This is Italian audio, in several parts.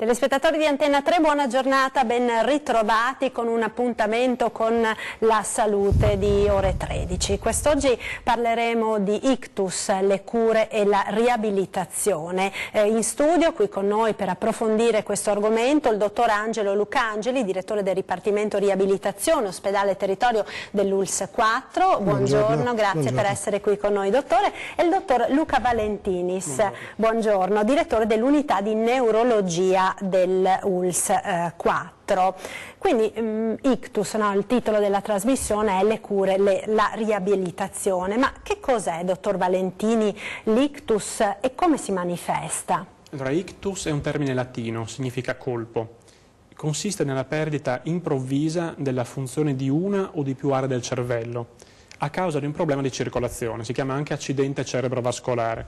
Telespettatori di Antenna 3, buona giornata, ben ritrovati con un appuntamento con la salute di ore 13. Quest'oggi parleremo di ictus, le cure e la riabilitazione. In studio qui con noi per approfondire questo argomento il dottor Angelo Lucangeli, direttore del Dipartimento Riabilitazione, Ospedale Territorio dell'ULSS 4. Buongiorno, grazie per essere qui con noi dottore. E il dottor Luca Valentinis, buongiorno, direttore dell'unità di neurologia del ULSS 4. Quindi ictus, no? Il titolo della trasmissione è le cure, la riabilitazione. Ma che cos'è, dottor Valentini, l'ictus e come si manifesta? Allora, ictus è un termine latino, significa colpo. Consiste nella perdita improvvisa della funzione di una o di più aree del cervello a causa di un problema di circolazione, si chiama anche accidente cerebrovascolare.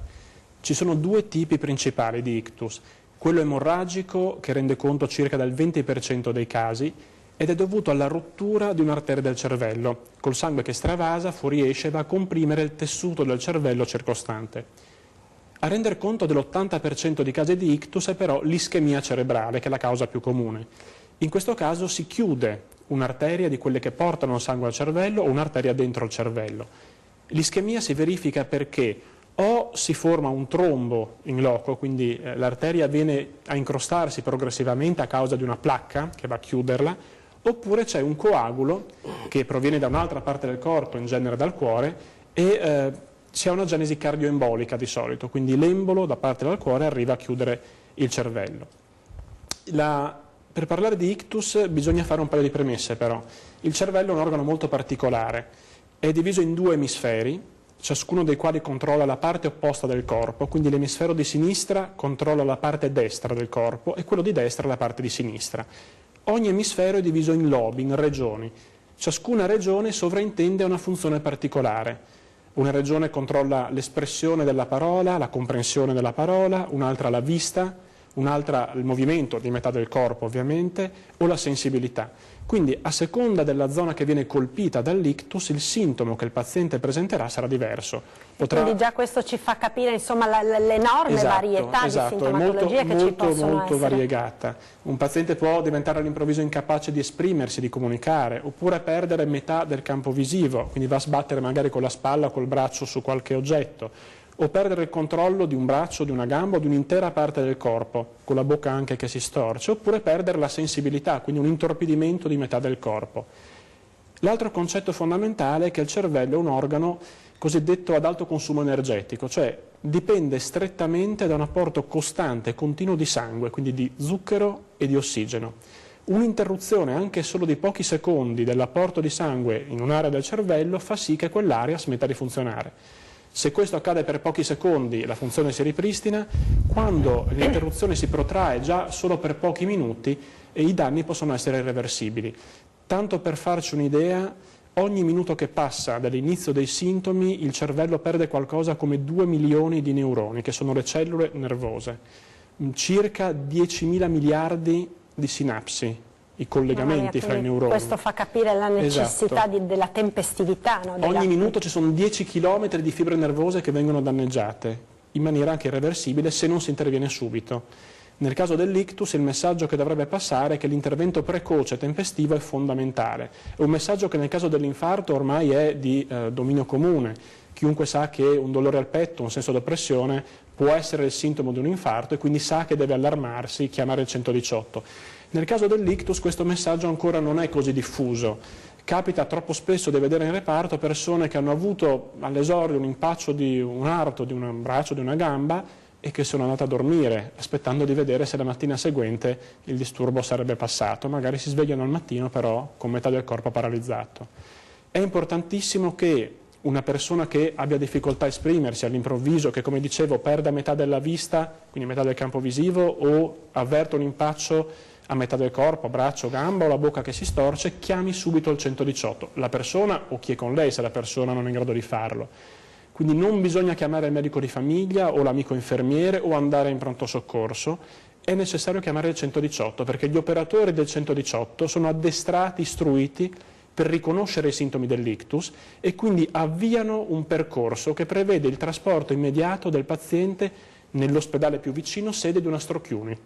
Ci sono due tipi principali di ictus. Quello emorragico, che rende conto circa del 20% dei casi, ed è dovuto alla rottura di un'arteria del cervello. Col sangue che stravasa, fuoriesce e va a comprimere il tessuto del cervello circostante. A rendere conto dell'80% di casi di ictus è però l'ischemia cerebrale, che è la causa più comune. In questo caso si chiude un'arteria di quelle che portano il sangue al cervello o un'arteria dentro il cervello. L'ischemia si verifica perché o si forma un trombo in loco, quindi l'arteria viene a incrostarsi progressivamente a causa di una placca che va a chiuderla, oppure c'è un coagulo che proviene da un'altra parte del corpo, in genere dal cuore, e c'è una genesi cardioembolica di solito, quindi l'embolo da parte del cuore arriva a chiudere il cervello. Per parlare di ictus bisogna fare un paio di premesse però. Il cervello è un organo molto particolare, è diviso in due emisferi, ciascuno dei quali controlla la parte opposta del corpo, quindi l'emisfero di sinistra controlla la parte destra del corpo e quello di destra la parte di sinistra. Ogni emisfero è diviso in lobi, in regioni. Ciascuna regione sovraintende una funzione particolare. Una regione controlla l'espressione della parola, la comprensione della parola, un'altra la vista, un'altra il movimento di metà del corpo ovviamente, o la sensibilità. Quindi a seconda della zona che viene colpita dall'ictus il sintomo che il paziente presenterà sarà diverso. Quindi già questo ci fa capire insomma l'enorme varietà di sintomatologie che ci possono molto essere. variegata. Un paziente può diventare all'improvviso incapace di esprimersi, di comunicare, oppure perdere metà del campo visivo, quindi va a sbattere magari con la spalla o col braccio su qualche oggetto, o perdere il controllo di un braccio, di una gamba o di un'intera parte del corpo, con la bocca anche che si storce, oppure perdere la sensibilità, quindi un intorpidimento di metà del corpo. L'altro concetto fondamentale è che il cervello è un organo cosiddetto ad alto consumo energetico, cioè dipende strettamente da un apporto costante e continuo di sangue, quindi di zucchero e di ossigeno. Un'interruzione anche solo di pochi secondi dell'apporto di sangue in un'area del cervello fa sì che quell'area smetta di funzionare. Se questo accade per pochi secondi la funzione si ripristina, quando l'interruzione si protrae già solo per pochi minuti i danni possono essere irreversibili. Tanto per farci un'idea, ogni minuto che passa dall'inizio dei sintomi il cervello perde qualcosa come 2 milioni di neuroni, che sono le cellule nervose, circa 10.000 miliardi di sinapsi, i collegamenti fra i neuroni. Questo fa capire la necessità della tempestività. No? Ogni minuto ci sono 10 chilometri di fibre nervose che vengono danneggiate, in maniera anche irreversibile se non si interviene subito. Nel caso dell'ictus il messaggio che dovrebbe passare è che l'intervento precoce e tempestivo è fondamentale. È un messaggio che nel caso dell'infarto ormai è di dominio comune. Chiunque sa che un dolore al petto, un senso di oppressione può essere il sintomo di un infarto e quindi sa che deve allarmarsi, chiamare il 118. Nel caso dell'ictus questo messaggio ancora non è così diffuso. Capita troppo spesso di vedere in reparto persone che hanno avuto all'esordio un impaccio di un arto, di un braccio, di una gamba e che sono andate a dormire aspettando di vedere se la mattina seguente il disturbo sarebbe passato. Magari si svegliano al mattino però con metà del corpo paralizzato. È importantissimo che una persona che abbia difficoltà a esprimersi all'improvviso, che come dicevo perda metà della vista, quindi metà del campo visivo, o avverta un impaccio a metà del corpo, braccio, gamba o la bocca che si storce, chiami subito il 118, la persona o chi è con lei se la persona non è in grado di farlo. Quindi non bisogna chiamare il medico di famiglia o l'amico infermiere o andare in pronto soccorso, è necessario chiamare il 118 perché gli operatori del 118 sono addestrati, istruiti per riconoscere i sintomi dell'ictus e quindi avviano un percorso che prevede il trasporto immediato del paziente nell'ospedale più vicino, sede di una stroke unit.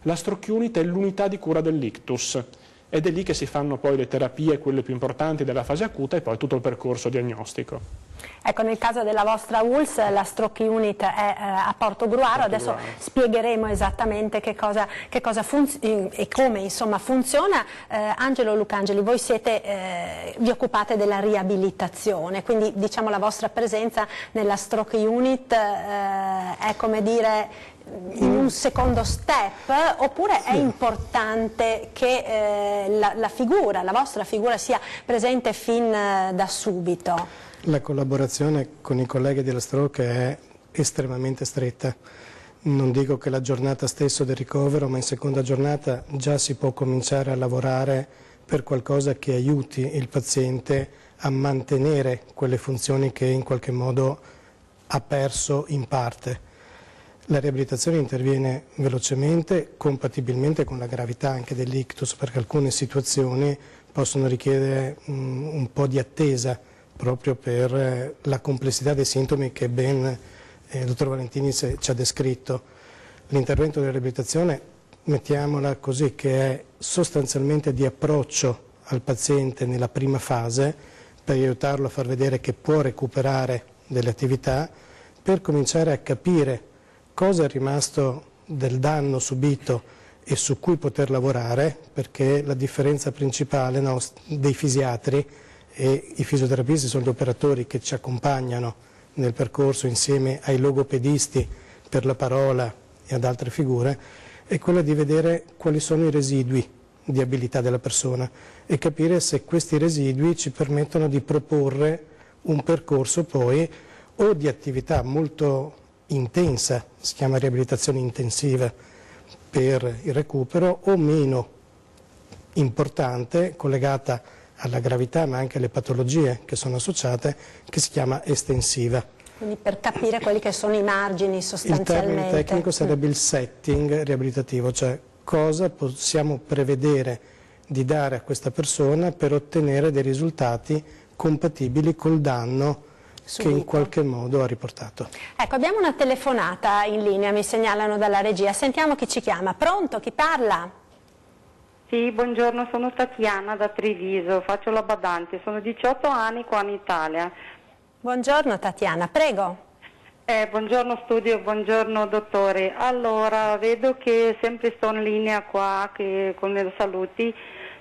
La stroke unit è l'unità di cura dell'ictus ed è lì che si fanno poi le terapie, quelle più importanti della fase acuta, e poi tutto il percorso diagnostico. Ecco, nel caso della vostra ULSS la stroke unit è a Portogruaro. Adesso spiegheremo esattamente che cosa e come insomma funziona. Angelo Lucangeli, voi vi occupate della riabilitazione, quindi diciamo la vostra presenza nella stroke unit è, come dire, in un secondo step, oppure è importante che la vostra figura sia presente fin da subito? La collaborazione con i colleghi della stroke è estremamente stretta. Non dico che la giornata stessa del ricovero, ma in seconda giornata già si può cominciare a lavorare per qualcosa che aiuti il paziente a mantenere quelle funzioni che in qualche modo ha perso in parte. La riabilitazione interviene velocemente, compatibilmente con la gravità anche dell'ictus, perché alcune situazioni possono richiedere un po' di attesa proprio per la complessità dei sintomi che ben il dottor Valentini ci ha descritto. L'intervento della riabilitazione, mettiamola così, che è sostanzialmente di approccio al paziente nella prima fase, per aiutarlo a far vedere che può recuperare delle attività, per cominciare a capire cosa è rimasto del danno subito e su cui poter lavorare, perché la differenza principale dei fisiatri e i fisioterapisti sono gli operatori che ci accompagnano nel percorso insieme ai logopedisti per la parola e ad altre figure, è quella di vedere quali sono i residui di abilità della persona e capire se questi residui ci permettono di proporre un percorso poi o di attività molto intensa, si chiama riabilitazione intensiva per il recupero, o meno importante, collegata alla gravità ma anche alle patologie che sono associate, che si chiama estensiva. Quindi per capire quelli che sono i margini sostanzialmente. Il termine tecnico sarebbe il setting riabilitativo, cioè cosa possiamo prevedere di dare a questa persona per ottenere dei risultati compatibili col danno subito, che in qualche modo ha riportato. Ecco, abbiamo una telefonata in linea, mi segnalano dalla regia. Sentiamo chi ci chiama. Pronto? Chi parla? Sì, buongiorno, sono Tatiana da Treviso, faccio la badante, sono 18 anni qua in Italia. Buongiorno Tatiana, prego. Buongiorno studio, buongiorno dottore. Allora, vedo che sempre sto in linea qua con le saluti.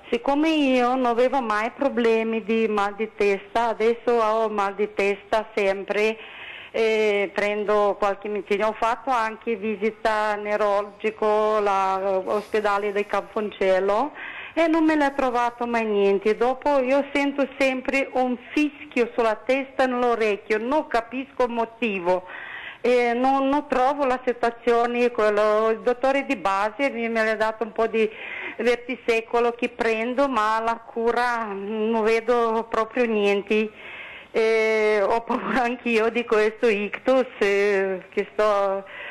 Siccome io non avevo mai problemi di mal di testa, adesso ho mal di testa sempre, prendo qualche medicina. Ho fatto anche visita neurologico all'ospedale del Camponcello e non me l'ha trovato mai niente. Dopo io sento sempre un fischio sulla testa e nell'orecchio, non capisco il motivo. Non trovo la situazione, il dottore di base mi ha dato un po' di vertisecolo che prendo, ma la cura non vedo proprio niente. Ho paura anch'io di questo ictus,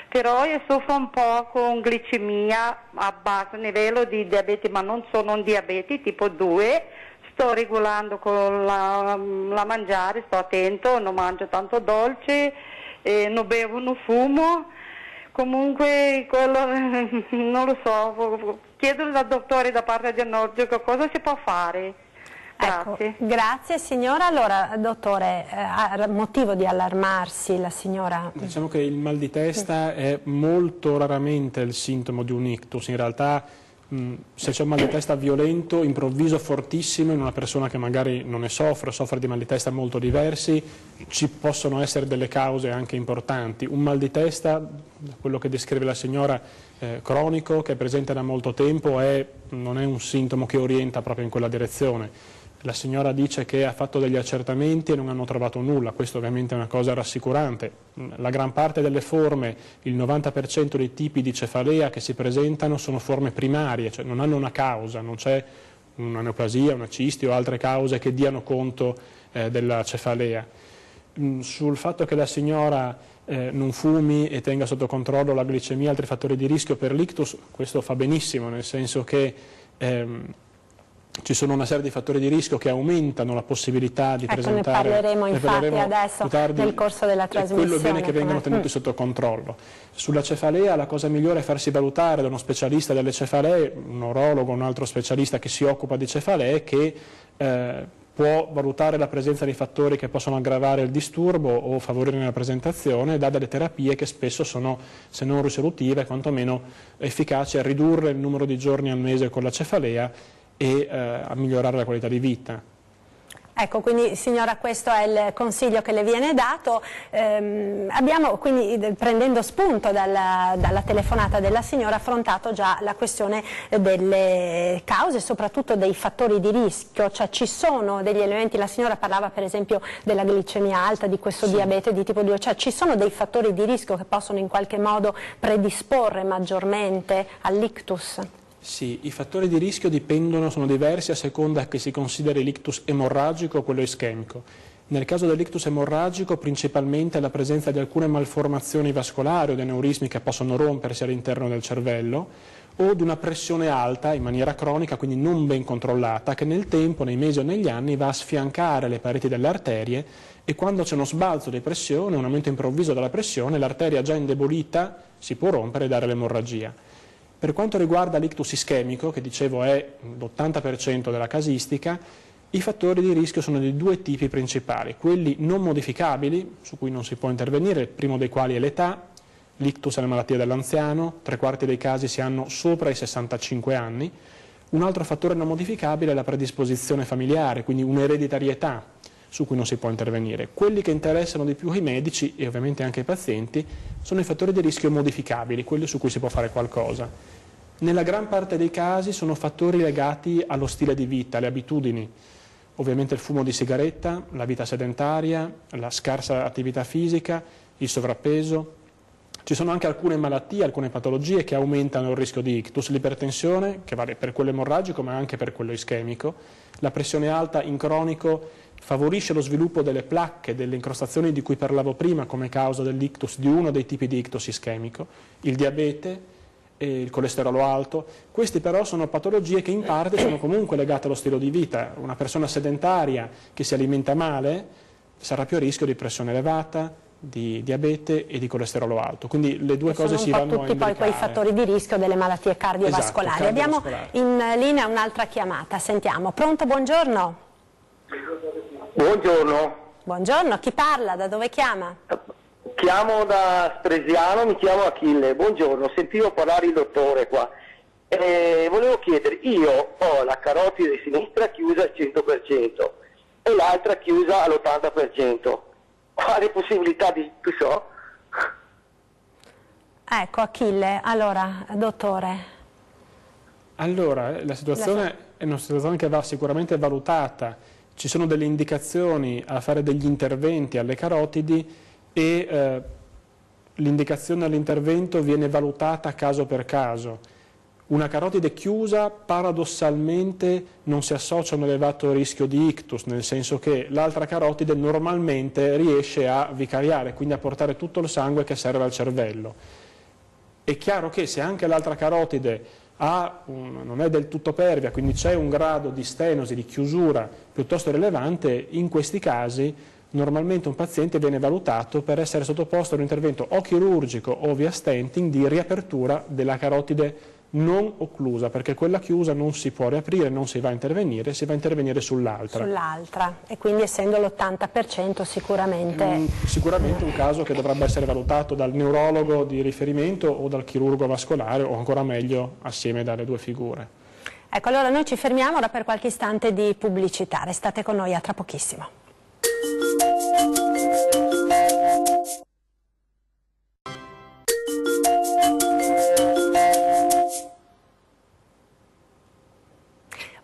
però io soffro un po' con glicemia a basso livello di diabete, ma non sono un diabete tipo 2, sto regolando con la mangiare, sto attento, non mangio tanto dolce, non bevo, non fumo, comunque quello non lo so, chiedo al dottore da parte di diagnostico cosa si può fare. Grazie. Ecco, grazie signora. Allora dottore, ha motivo di allarmarsi la signora? Diciamo che il mal di testa è molto raramente il sintomo di un ictus, in realtà se c'è un mal di testa violento, improvviso, fortissimo in una persona che magari non ne soffre di mal di testa molto diversi, ci possono essere delle cause anche importanti. Un mal di testa, quello che descrive la signora, cronico, che è presente da molto tempo, non è un sintomo che orienta proprio in quella direzione. La signora dice che ha fatto degli accertamenti e non hanno trovato nulla, questo ovviamente è una cosa rassicurante. La gran parte delle forme, il 90% dei tipi di cefalea che si presentano sono forme primarie, cioè non hanno una causa, non c'è una neoplasia, una cisti o altre cause che diano conto della cefalea. Sul fatto che la signora non fumi e tenga sotto controllo la glicemia e altri fattori di rischio per l'ictus, questo fa benissimo, nel senso che ci sono una serie di fattori di rischio che aumentano la possibilità di presentare. Ne parleremo infatti adesso nel corso della trasmissione. Quello è bene che vengano tenuti sotto controllo. Sulla cefalea la cosa migliore è farsi valutare da uno specialista delle cefalee, un urologo, un altro specialista che si occupa di cefalee, che può valutare la presenza di fattori che possono aggravare il disturbo o favorire la presentazione, e dà delle terapie che spesso sono, se non risolutive, quantomeno efficaci a ridurre il numero di giorni al mese con la cefalea e a migliorare la qualità di vita. Ecco, quindi signora, questo è il consiglio che le viene dato. Abbiamo quindi, prendendo spunto dalla telefonata della signora, affrontato già la questione delle cause, soprattutto dei fattori di rischio, cioè ci sono degli elementi, la signora parlava per esempio della glicemia alta, di questo diabete di tipo 2, cioè ci sono dei fattori di rischio che possono in qualche modo predisporre maggiormente all'ictus? Sì, i fattori di rischio sono diversi a seconda che si consideri l'ictus emorragico o quello ischemico. Nel caso dell'ictus emorragico principalmente la presenza di alcune malformazioni vascolari o di aneurismi che possono rompersi all'interno del cervello, o di una pressione alta in maniera cronica, quindi non ben controllata, che nel tempo, nei mesi o negli anni, va a sfiancare le pareti delle arterie, e quando c'è uno sbalzo di pressione, un aumento improvviso della pressione, l'arteria già indebolita si può rompere e dare l'emorragia. Per quanto riguarda l'ictus ischemico, che dicevo è l'80% della casistica, i fattori di rischio sono di due tipi principali: quelli non modificabili, su cui non si può intervenire, il primo dei quali è l'età. L'ictus è la malattia dell'anziano, 3/4 dei casi si hanno sopra i 65 anni. Un altro fattore non modificabile è la predisposizione familiare, quindi un'ereditarietà su cui non si può intervenire. Quelli che interessano di più i medici e ovviamente anche i pazienti sono i fattori di rischio modificabili, quelli su cui si può fare qualcosa. Nella gran parte dei casi sono fattori legati allo stile di vita, alle abitudini, ovviamente il fumo di sigaretta, la vita sedentaria, la scarsa attività fisica, il sovrappeso. Ci sono anche alcune malattie, alcune patologie che aumentano il rischio di ictus: l'ipertensione, che vale per quello emorragico ma anche per quello ischemico, la pressione alta in cronico favorisce lo sviluppo delle placche, delle incrostazioni di cui parlavo prima come causa dell'ictus, di uno dei tipi di ictus ischemico, il diabete e il colesterolo alto. Questi però sono patologie che in parte sono comunque legate allo stile di vita. Una persona sedentaria che si alimenta male sarà più a rischio di pressione elevata, di diabete e di colesterolo alto, quindi le due cose si vanno a indicare. Sono tutti poi quei fattori di rischio delle malattie cardiovascolari. Esatto, abbiamo in linea un'altra chiamata, sentiamo. Pronto, buongiorno. Buongiorno. Buongiorno, chi parla? Da dove chiama? Chiamo da Stresiano, mi chiamo Achille. Buongiorno, sentivo parlare il dottore qua. Volevo chiedere, io ho la carotide sinistra chiusa al 100% e l'altra chiusa all'80%. Quale possibilità di ictus? Ecco Achille, allora dottore. Allora, la situazione è una situazione che va sicuramente valutata. Ci sono delle indicazioni a fare degli interventi alle carotidi e l'indicazione all'intervento viene valutata caso per caso. Una carotide chiusa paradossalmente non si associa a un elevato rischio di ictus, nel senso che l'altra carotide normalmente riesce a vicariare, quindi a portare tutto il sangue che serve al cervello. È chiaro che se anche l'altra carotide non è del tutto pervia, quindi c'è un grado di stenosi, di chiusura piuttosto rilevante, in questi casi normalmente un paziente viene valutato per essere sottoposto a un intervento o chirurgico o via stenting di riapertura della carotide non occlusa, perché quella chiusa non si può riaprire, non si va a intervenire, si va a intervenire sull'altra. Sull'altra, e quindi essendo l'80% sicuramente... Sicuramente un caso che dovrebbe essere valutato dal neurologo di riferimento o dal chirurgo vascolare, o ancora meglio assieme dalle due figure. Ecco, allora noi ci fermiamo ora per qualche istante di pubblicità, restate con noi, a tra pochissimo.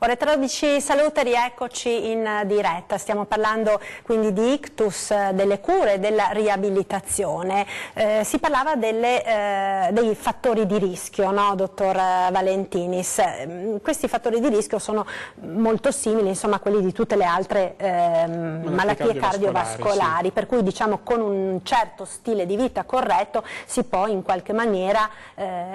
Ore 13, salute, rieccoci in diretta. Stiamo parlando quindi di ictus, delle cure, della riabilitazione. Si parlava dei fattori di rischio, no, dottor Valentinis? Questi fattori di rischio sono molto simili, insomma, a quelli di tutte le altre malattie cardiovascolari, sì. Per cui diciamo con un certo stile di vita corretto si può in qualche maniera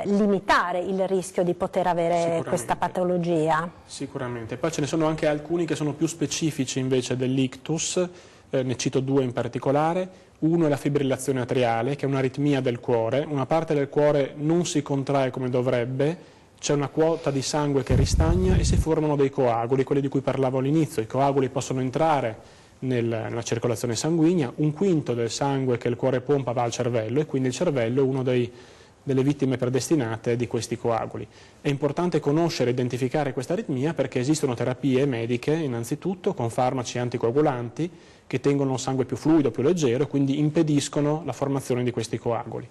limitare il rischio di poter avere questa patologia. Sicuramente. Sicuramente. Poi ce ne sono anche alcuni che sono più specifici invece dell'ictus, ne cito due in particolare. Uno è la fibrillazione atriale, che è un'aritmia del cuore. Una parte del cuore non si contrae come dovrebbe, c'è una quota di sangue che ristagna e si formano dei coaguli, quelli di cui parlavo all'inizio. I coaguli possono entrare nella circolazione sanguigna, un quinto del sangue che il cuore pompa va al cervello e quindi il cervello è uno delle vittime predestinate di questi coaguli. È importante conoscere e identificare questa aritmia perché esistono terapie mediche, innanzitutto, con farmaci anticoagulanti che tengono il sangue più fluido, più leggero e quindi impediscono la formazione di questi coaguli.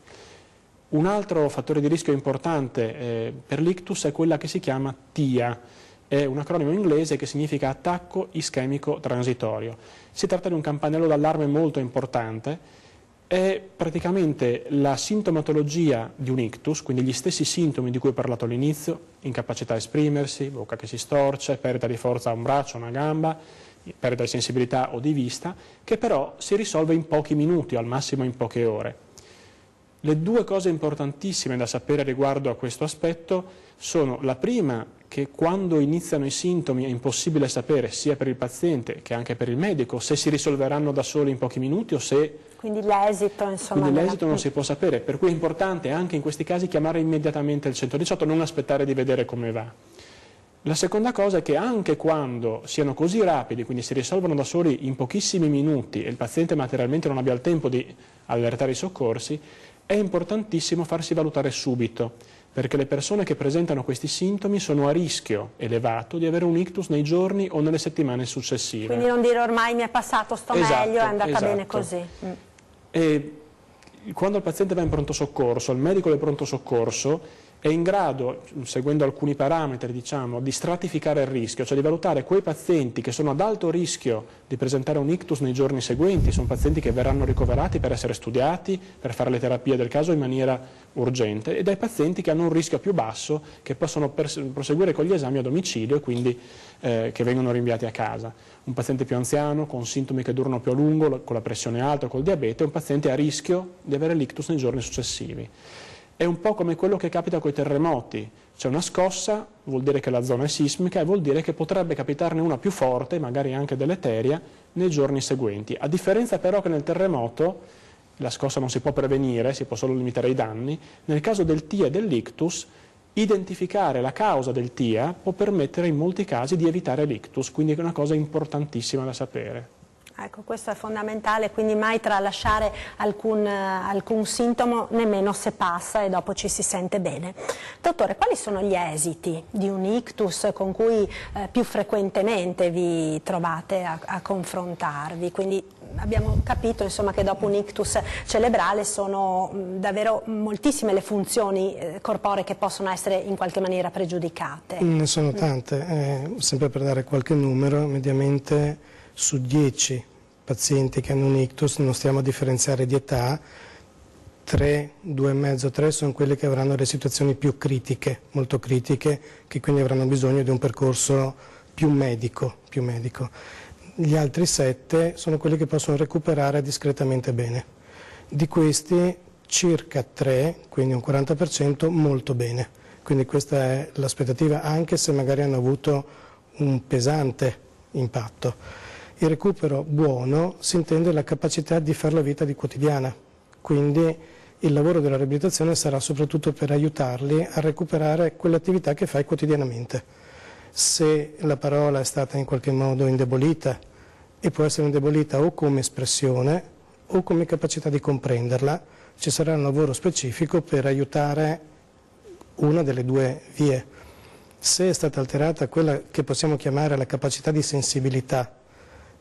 Un altro fattore di rischio importante per l'ictus è quella che si chiama TIA, è un acronimo inglese che significa attacco ischemico transitorio. Si tratta di un campanello d'allarme molto importante, è praticamente la sintomatologia di un ictus, quindi gli stessi sintomi di cui ho parlato all'inizio, incapacità a esprimersi, bocca che si storce, perdita di forza a un braccio, una gamba, perdita di sensibilità o di vista, che però si risolve in pochi minuti o al massimo in poche ore. Le due cose importantissime da sapere riguardo a questo aspetto sono la prima, che quando iniziano i sintomi è impossibile sapere sia per il paziente che anche per il medico se si risolveranno da soli in pochi minuti o se... Quindi l'esito, insomma... Quindi l'esito non si può sapere, per cui è importante anche in questi casi chiamare immediatamente il 118, non aspettare di vedere come va. La seconda cosa è che anche quando siano così rapidi, quindi si risolvono da soli in pochissimi minuti e il paziente materialmente non abbia il tempo di allertare i soccorsi, è importantissimo farsi valutare subito, perché le persone che presentano questi sintomi sono a rischio elevato di avere un ictus nei giorni o nelle settimane successive. Quindi non dire ormai mi è passato, sto meglio, è andata bene così. E quando il paziente va in pronto soccorso, il medico del pronto soccorso è in grado, seguendo alcuni parametri, diciamo, di stratificare il rischio, cioè di valutare quei pazienti che sono ad alto rischio di presentare un ictus nei giorni seguenti, sono pazienti che verranno ricoverati per essere studiati, per fare le terapie del caso in maniera urgente, e dai pazienti che hanno un rischio più basso, che possono proseguire con gli esami a domicilio e quindi che vengono rinviati a casa. Un paziente più anziano, con sintomi che durano più a lungo, con la pressione alta o col diabete, è un paziente a rischio di avere l'ictus nei giorni successivi. È un po' come quello che capita con i terremoti, c'è una scossa, vuol dire che la zona è sismica e vuol dire che potrebbe capitarne una più forte, magari anche deleteria, nei giorni seguenti. A differenza però che nel terremoto la scossa non si può prevenire, si può solo limitare i danni, nel caso del TIA e dell'ictus identificare la causa del TIA può permettere in molti casi di evitare l'ictus, quindi è una cosa importantissima da sapere. Ecco, questo è fondamentale, quindi mai tralasciare alcun sintomo, nemmeno se passa e dopo ci si sente bene. Dottore, quali sono gli esiti di un ictus con cui più frequentemente vi trovate a confrontarvi? Quindi abbiamo capito, insomma, che dopo un ictus cerebrale sono davvero moltissime le funzioni corporee che possono essere in qualche maniera pregiudicate. Ne sono tante, sempre per dare qualche numero, mediamente su 10 pazienti che hanno un ictus, non stiamo a differenziare di età, 3, 2,5, 3 sono quelli che avranno le situazioni più critiche, molto critiche, che quindi avranno bisogno di un percorso più medico. Gli altri 7 sono quelli che possono recuperare discretamente bene. Di questi circa 3, quindi un 40%, molto bene. Quindi questa è l'aspettativa, anche se magari hanno avuto un pesante impatto. Il recupero buono si intende la capacità di fare la vita di quotidiana, quindi il lavoro della riabilitazione sarà soprattutto per aiutarli a recuperare quell'attività che fai quotidianamente. Se la parola è stata in qualche modo indebolita, e può essere indebolita o come espressione o come capacità di comprenderla, ci sarà un lavoro specifico per aiutare una delle due vie. Se è stata alterata quella che possiamo chiamare la capacità di sensibilità,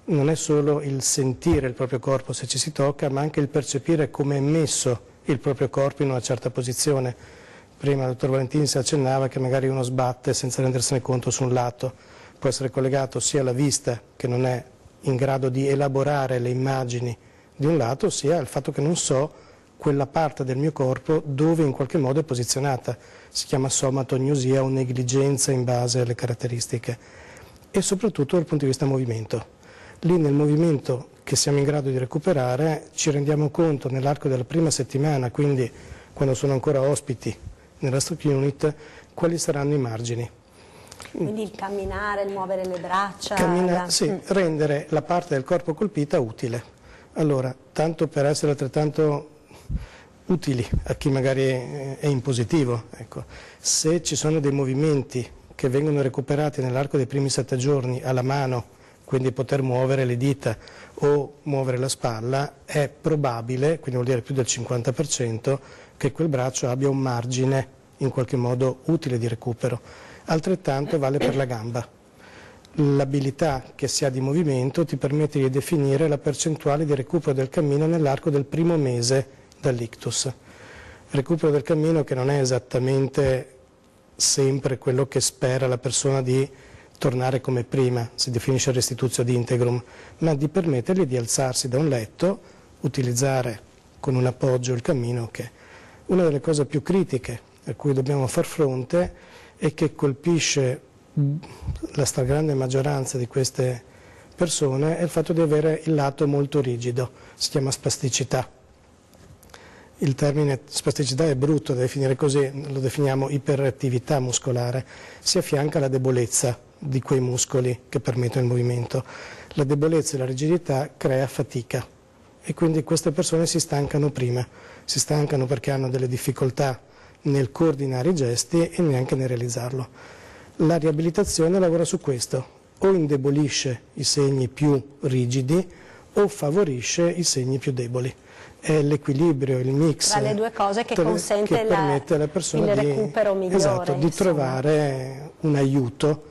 non è solo il sentire il proprio corpo se ci si tocca, ma anche il percepire come è messo il proprio corpo in una certa posizione. Prima il dottor Valentini si accennava che magari uno sbatte senza rendersene conto su un lato. Può essere collegato sia alla vista, che non è in grado di elaborare le immagini di un lato, sia al fatto che non so quella parte del mio corpo dove in qualche modo è posizionata. Si chiama somatognosia o negligenza in base alle caratteristiche. E soprattutto dal punto di vista movimento. Lì nel movimento che siamo in grado di recuperare ci rendiamo conto nell'arco della prima settimana, quindi quando sono ancora ospiti nella Stroke Unit, quali saranno i margini. Quindi il camminare, il muovere le braccia. Sì, rendere la parte del corpo colpita utile. Allora, tanto per essere altrettanto utili a chi magari è in positivo, ecco, se ci sono dei movimenti che vengono recuperati nell'arco dei primi 7 giorni alla mano, quindi poter muovere le dita o muovere la spalla, è probabile, quindi vuol dire più del 50%, che quel braccio abbia un margine in qualche modo utile di recupero. Altrettanto vale per la gamba. L'abilità che si ha di movimento ti permette di definire la percentuale di recupero del cammino nell'arco del primo mese dall'ictus. Recupero del cammino che non è esattamente sempre quello che spera la persona di tornare come prima, si definisce restitutio ad integrum, ma di permettergli di alzarsi da un letto, utilizzare con un appoggio il cammino, che una delle cose più critiche a cui dobbiamo far fronte e che colpisce la stragrande maggioranza di queste persone è il fatto di avere il lato molto rigido, si chiama spasticità. Il termine spasticità è brutto da definire così, lo definiamo iperattività muscolare, si affianca alla debolezza di quei muscoli che permettono il movimento. La debolezza e la rigidità crea fatica e quindi queste persone si stancano prima, si stancano perché hanno delle difficoltà nel coordinare i gesti e neanche nel realizzarlo. La riabilitazione lavora su questo, o indebolisce i segni più rigidi o favorisce i segni più deboli. È l'equilibrio, il mix tra le due cose che consente che permette alla persona il recupero migliore. Esatto, di trovare un aiuto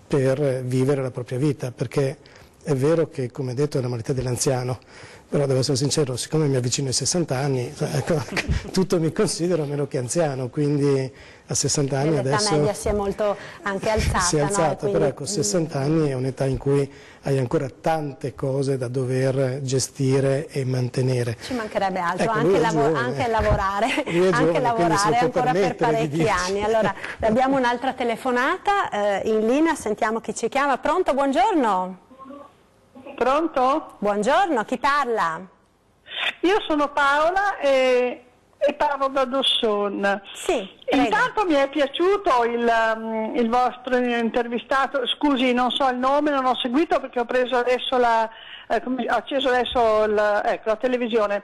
per vivere la propria vita, perché è vero che, come detto, è la malattia dell'anziano, però devo essere sincero, siccome mi avvicino ai 60 anni, ecco, tutto mi considero meno che anziano, quindi a 60 anni adesso... L'età media si è molto anche alzata. Si è alzata, no? Quindi... però ecco, 60 anni è un'età in cui hai ancora tante cose da dover gestire e mantenere. Ci mancherebbe altro, ecco, anche lavorare, anche lavorare ancora per parecchi anni. Allora, abbiamo un'altra telefonata in linea, sentiamo chi ci chiama. Pronto, buongiorno. Pronto? Buongiorno, chi parla? Io sono Paola e parlo da Dosson. Sì, prego. Intanto mi è piaciuto il vostro intervistato, scusi non so il nome, non ho seguito perché ho preso adesso ho acceso adesso la televisione.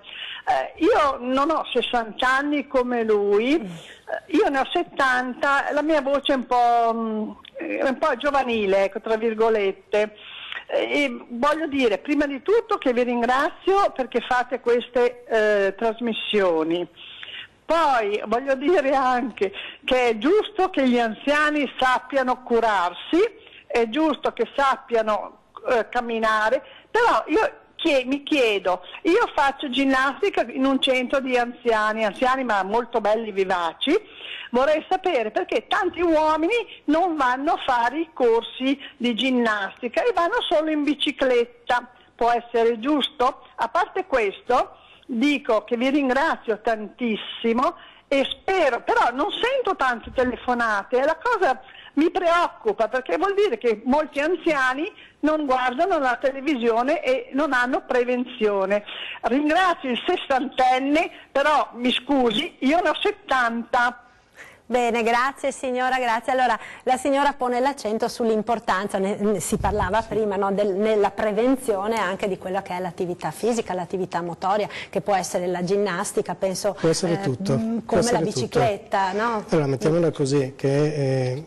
Io non ho 60 anni come lui, io ne ho 70, la mia voce è un po' giovanile, ecco, tra virgolette. E voglio dire prima di tutto che vi ringrazio perché fate queste trasmissioni. Poi voglio dire anche che è giusto che gli anziani sappiano curarsi, è giusto che sappiano camminare, però io mi chiedo, io faccio ginnastica in un centro di anziani ma molto belli, vivaci, vorrei sapere perché tanti uomini non vanno a fare i corsi di ginnastica e vanno solo in bicicletta, può essere giusto? A parte questo, dico che vi ringrazio tantissimo e spero, però non sento tante telefonate e la cosa mi preoccupa perché vuol dire che molti anziani non guardano la televisione e non hanno prevenzione. Ringrazio il sessantenne, però mi scusi, io ne ho 70. Bene, grazie signora, grazie. Allora, la signora pone l'accento sull'importanza, si parlava prima, no, nella prevenzione anche di quella che è l'attività fisica, l'attività motoria, che può essere la ginnastica, penso, può essere tutto, come può essere la bicicletta. Tutto. No? Allora, mettiamola così, che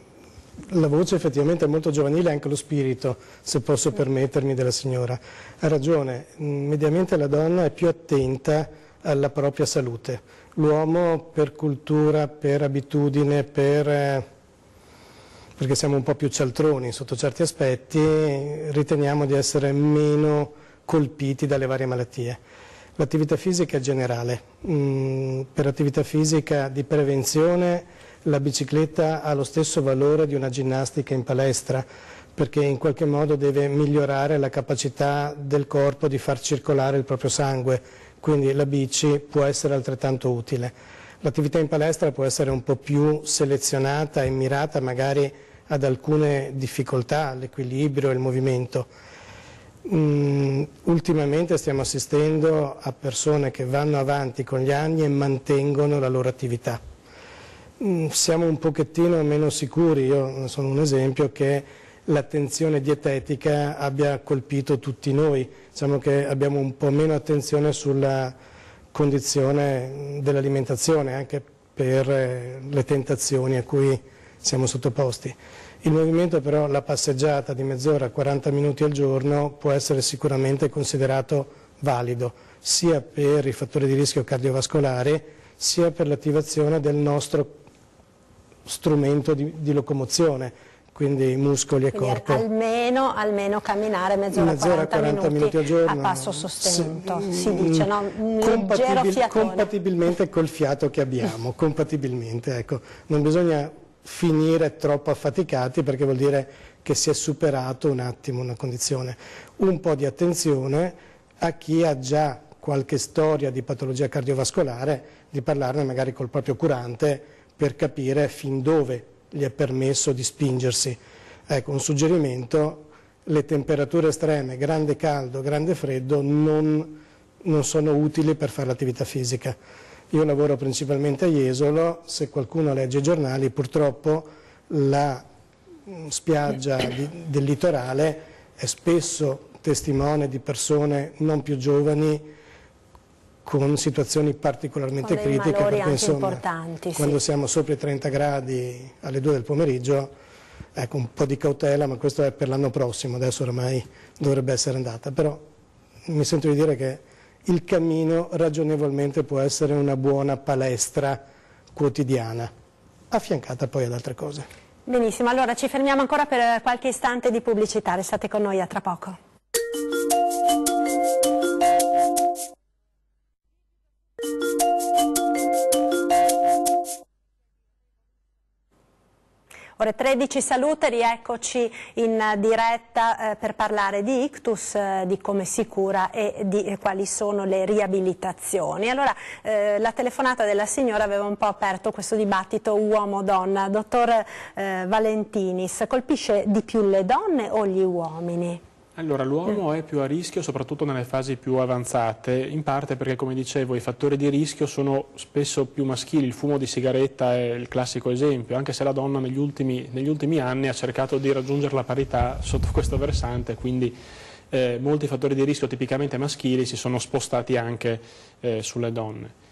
la voce effettivamente è molto giovanile, anche lo spirito, se posso permettermi, della signora. Ha ragione, mediamente la donna è più attenta alla propria salute. L'uomo per cultura, per abitudine, perché siamo un po' più cialtroni sotto certi aspetti, riteniamo di essere meno colpiti dalle varie malattie. L'attività fisica è generale. Per attività fisica di prevenzione la bicicletta ha lo stesso valore di una ginnastica in palestra, perché in qualche modo deve migliorare la capacità del corpo di far circolare il proprio sangue. Quindi la bici può essere altrettanto utile. L'attività in palestra può essere un po' più selezionata e mirata magari ad alcune difficoltà, l'equilibrio e il movimento. Ultimamente stiamo assistendo a persone che vanno avanti con gli anni e mantengono la loro attività. siamo un pochettino meno sicuri. Io sono un esempio che l'attenzione dietetica abbia colpito tutti noi. Diciamo che abbiamo un po' meno attenzione sulla condizione dell'alimentazione, anche per le tentazioni a cui siamo sottoposti. Il movimento però, la passeggiata di mezz'ora, 40 minuti al giorno, può essere sicuramente considerato valido, sia per i fattori di rischio cardiovascolari, sia per l'attivazione del nostro strumento di locomozione, quindi muscoli e corpo. Almeno camminare mezz'ora, 40 minuti al giorno, a passo sostenuto, si dice, no? Un leggero fiatone. Compatibilmente col fiato che abbiamo, compatibilmente, ecco. Non bisogna finire troppo affaticati, perché vuol dire che si è superato un attimo una condizione. Un po' di attenzione a chi ha già qualche storia di patologia cardiovascolare, di parlarne magari col proprio curante per capire fin dove gli è permesso di spingersi. Ecco, un suggerimento: le temperature estreme, grande caldo, grande freddo, non sono utili per fare l'attività fisica. Io lavoro principalmente a Jesolo, se qualcuno legge i giornali, purtroppo la spiaggia del litorale è spesso testimone di persone non più giovani con situazioni particolarmente critiche, perché insomma, quando siamo sopra i 30 gradi alle 2 del pomeriggio, ecco, un po' di cautela, ma questo è per l'anno prossimo, adesso ormai dovrebbe essere andata, però mi sento di dire che il cammino ragionevolmente può essere una buona palestra quotidiana, affiancata poi ad altre cose. Benissimo, allora ci fermiamo ancora per qualche istante di pubblicità, restate con noi, a tra poco. Ore 13 salute, rieccoci in diretta per parlare di ictus, di come si cura e di quali sono le riabilitazioni. Allora, la telefonata della signora aveva un po' aperto questo dibattito uomo-donna. Dottor Valentinis, colpisce di più le donne o gli uomini? Allora, l'uomo è più a rischio soprattutto nelle fasi più avanzate, in parte perché, come dicevo, i fattori di rischio sono spesso più maschili. Il fumo di sigaretta è il classico esempio, anche se la donna negli ultimi anni ha cercato di raggiungere la parità sotto questo versante, quindi molti fattori di rischio tipicamente maschili si sono spostati anche sulle donne.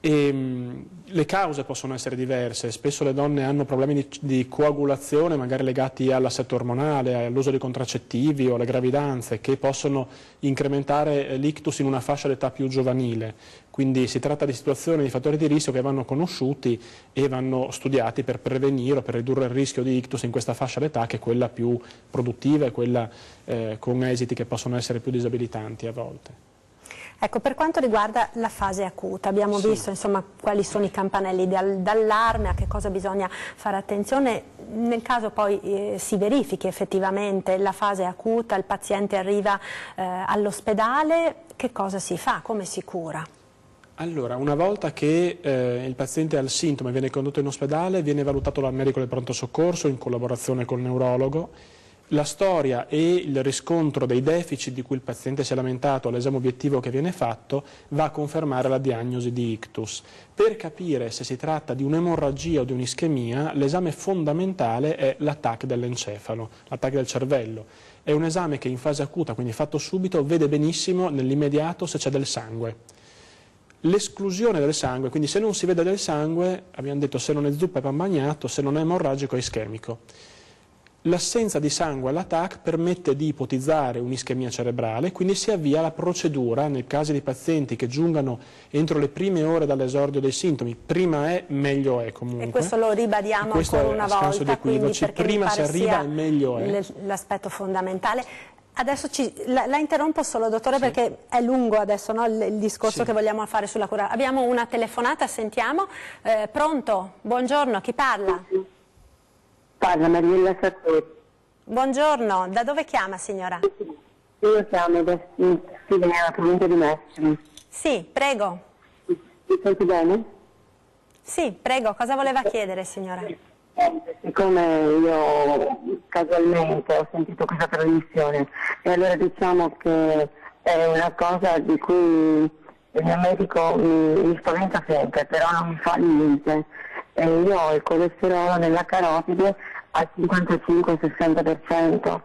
Le cause possono essere diverse, spesso le donne hanno problemi di coagulazione magari legati all'assetto ormonale, all'uso di contraccettivi o alle gravidanze, che possono incrementare l'ictus in una fascia d'età più giovanile, quindi si tratta di situazioni, di fattori di rischio che vanno conosciuti e vanno studiati per prevenire o per ridurre il rischio di ictus in questa fascia d'età, che è quella più produttiva e quella con esiti che possono essere più disabilitanti a volte. Ecco, per quanto riguarda la fase acuta, abbiamo visto insomma quali sono i campanelli d'allarme, a che cosa bisogna fare attenzione. Nel caso poi si verifichi effettivamente la fase acuta, il paziente arriva all'ospedale, che cosa si fa, come si cura? Allora, una volta che il paziente ha il sintomo e viene condotto in ospedale, viene valutato dal medico del pronto soccorso in collaborazione col neurologo. La storia e il riscontro dei deficit di cui il paziente si è lamentato all'esame obiettivo che viene fatto va a confermare la diagnosi di ictus. Per capire se si tratta di un'emorragia o di un'ischemia, l'esame fondamentale è l'ATAC dell'encefalo, l'ATAC del cervello. È un esame che in fase acuta, quindi fatto subito, vede benissimo nell'immediato se c'è del sangue. L'esclusione del sangue, quindi se non si vede del sangue, abbiamo detto se non è zuppa è pan bagnato, se non è emorragico è ischemico. L'assenza di sangue all'ATAC permette di ipotizzare un'ischemia cerebrale, quindi si avvia la procedura nei casi di pazienti che giungano entro le prime ore dall'esordio dei sintomi. Prima è, meglio è comunque. E questo lo ribadiamo ancora una volta, quindi perché prima si arriva e meglio è. L'aspetto fondamentale. Adesso la interrompo solo, dottore, sì, perché è lungo adesso, no, il discorso che vogliamo fare sulla cura. Abbiamo una telefonata, sentiamo. Pronto? Buongiorno, chi parla? Parla Mariella Sartori. Buongiorno, da dove chiama signora? Io chiamo da Siviglia, provincia di Mestre. Sì, prego. Mi senti bene? Sì, prego, cosa voleva chiedere signora? Siccome io casualmente ho sentito questa trasmissione e allora diciamo che è una cosa di cui il mio medico mi spaventa sempre, però non mi fa niente. io ho il colesterolo nella carotide al 55-60%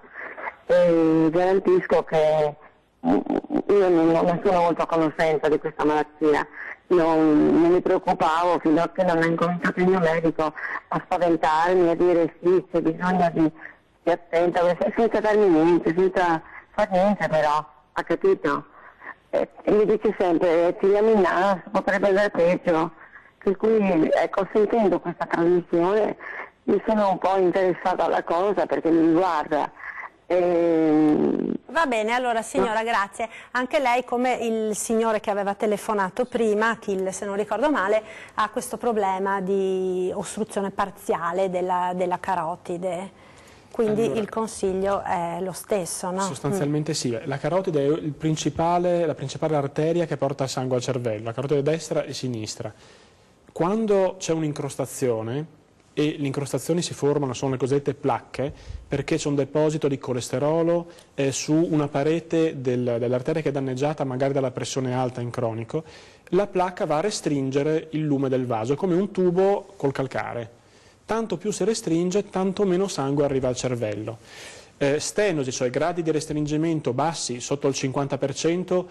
e garantisco che io non sono molto a conoscenza di questa malattia, non mi preoccupavo fino a che non ha incominciato il mio medico a spaventarmi, a dire sì, c'è bisogno di attenta, senza darmi niente, senza far niente però, ha capito? E mi dice sempre, tiriamo in naso, potrebbe andare peggio, per cui ecco, sentendo questa trasmissione mi sono un po' interessata alla cosa perché mi riguarda. Va bene, allora signora, grazie. Anche lei, come il signore che aveva telefonato prima, Achille se non ricordo male, ha questo problema di ostruzione parziale della carotide, quindi allora, il consiglio è lo stesso, no? Sostanzialmente sì, la carotide è la principale arteria che porta sangue al cervello, la carotide destra e sinistra. Quando c'è un'incrostazione, e le incrostazioni si formano, sono le cosiddette placche, perché c'è un deposito di colesterolo su una parete dell'arteria che è danneggiata magari dalla pressione alta in cronico, la placca va a restringere il lume del vaso, è come un tubo col calcare. Tanto più si restringe, tanto meno sangue arriva al cervello. Stenosi, cioè gradi di restringimento bassi sotto il 50%,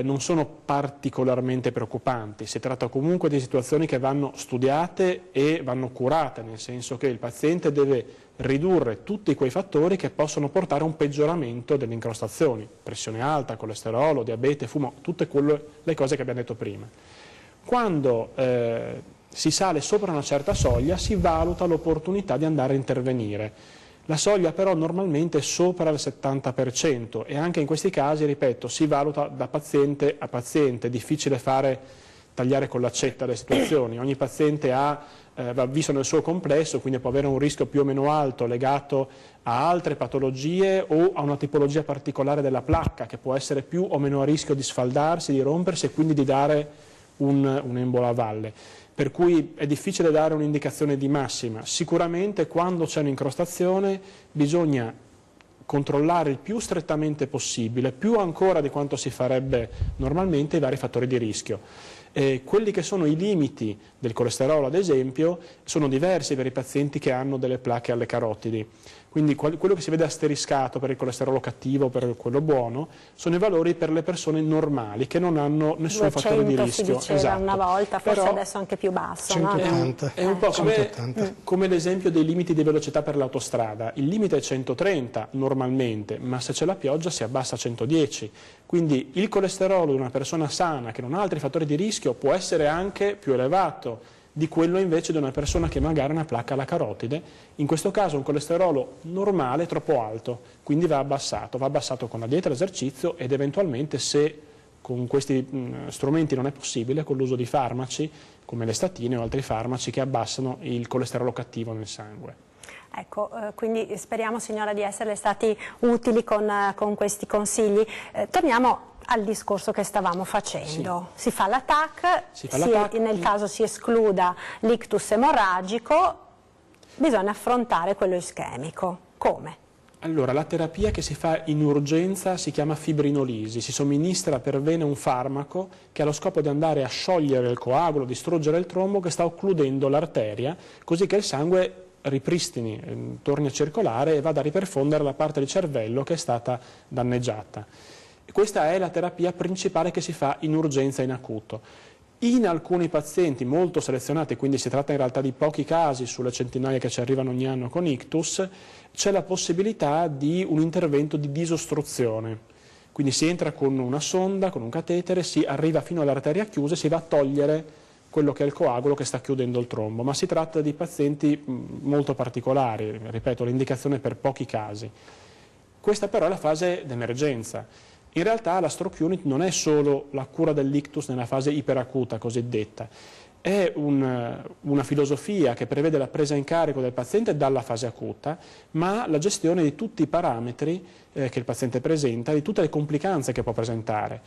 non sono particolarmente preoccupanti, si tratta comunque di situazioni che vanno studiate e vanno curate, nel senso che il paziente deve ridurre tutti quei fattori che possono portare a un peggioramento delle incrostazioni, pressione alta, colesterolo, diabete, fumo, tutte le cose che abbiamo detto prima. Quando si sale sopra una certa soglia si valuta l'opportunità di andare a intervenire. La soglia però normalmente è sopra il 70% e anche in questi casi, ripeto, si valuta da paziente a paziente, è difficile tagliare con l'accetta le situazioni, ogni paziente va visto nel suo complesso, quindi può avere un rischio più o meno alto legato a altre patologie o a una tipologia particolare della placca che può essere più o meno a rischio di sfaldarsi, di rompersi e quindi di dare un embolo a valle. Per cui è difficile dare un'indicazione di massima. Sicuramente quando c'è un'incrostazione bisogna controllare il più strettamente possibile, più ancora di quanto si farebbe normalmente, i vari fattori di rischio. Quelli che sono i limiti del colesterolo, ad esempio, sono diversi per i pazienti che hanno delle placche alle carotidi. Quindi quello che si vede asteriscato per il colesterolo cattivo, per quello buono, sono i valori per le persone normali che non hanno nessun fattore di rischio. Si diceva esatto. Una volta, forse però adesso anche più basso. 180. No? È un po' come l'esempio dei limiti di velocità per l'autostrada. Il limite è 130 normalmente, ma se c'è la pioggia si abbassa a 110. Quindi il colesterolo di una persona sana che non ha altri fattori di rischio può essere anche più elevato di quello invece di una persona che magari ha una placca alla carotide. In questo caso un colesterolo normale è troppo alto, quindi va abbassato con la dieta e l'esercizio ed eventualmente, se con questi strumenti non è possibile, con l'uso di farmaci come le statine o altri farmaci che abbassano il colesterolo cattivo nel sangue. Ecco, quindi speriamo signora di esserle stati utili con questi consigli. Torniamo al discorso che stavamo facendo. Sì. Si fa la TAC, nel caso si escluda l'ictus emorragico, bisogna affrontare quello ischemico. Come? Allora, la terapia che si fa in urgenza si chiama fibrinolisi, si somministra per vena un farmaco che ha lo scopo di andare a sciogliere il coagulo, distruggere il trombo che sta occludendo l'arteria, così che il sangue ripristini, torni a circolare e vada a riperfondere la parte del cervello che è stata danneggiata. Questa è la terapia principale che si fa in urgenza in acuto. In alcuni pazienti molto selezionati, quindi si tratta in realtà di pochi casi sulle centinaia che ci arrivano ogni anno con ictus, c'è la possibilità di un intervento di disostruzione. Quindi si entra con una sonda, con un catetere, si arriva fino all'arteria chiusa e si va a togliere quello che è il coagulo che sta chiudendo il trombo, ma si tratta di pazienti molto particolari, ripeto, l'indicazione è per pochi casi. Questa però è la fase d'emergenza. In realtà la stroke unit non è solo la cura dell'ictus nella fase iperacuta cosiddetta, è una filosofia che prevede la presa in carico del paziente dalla fase acuta, ma la gestione di tutti i parametri che il paziente presenta, di tutte le complicanze che può presentare.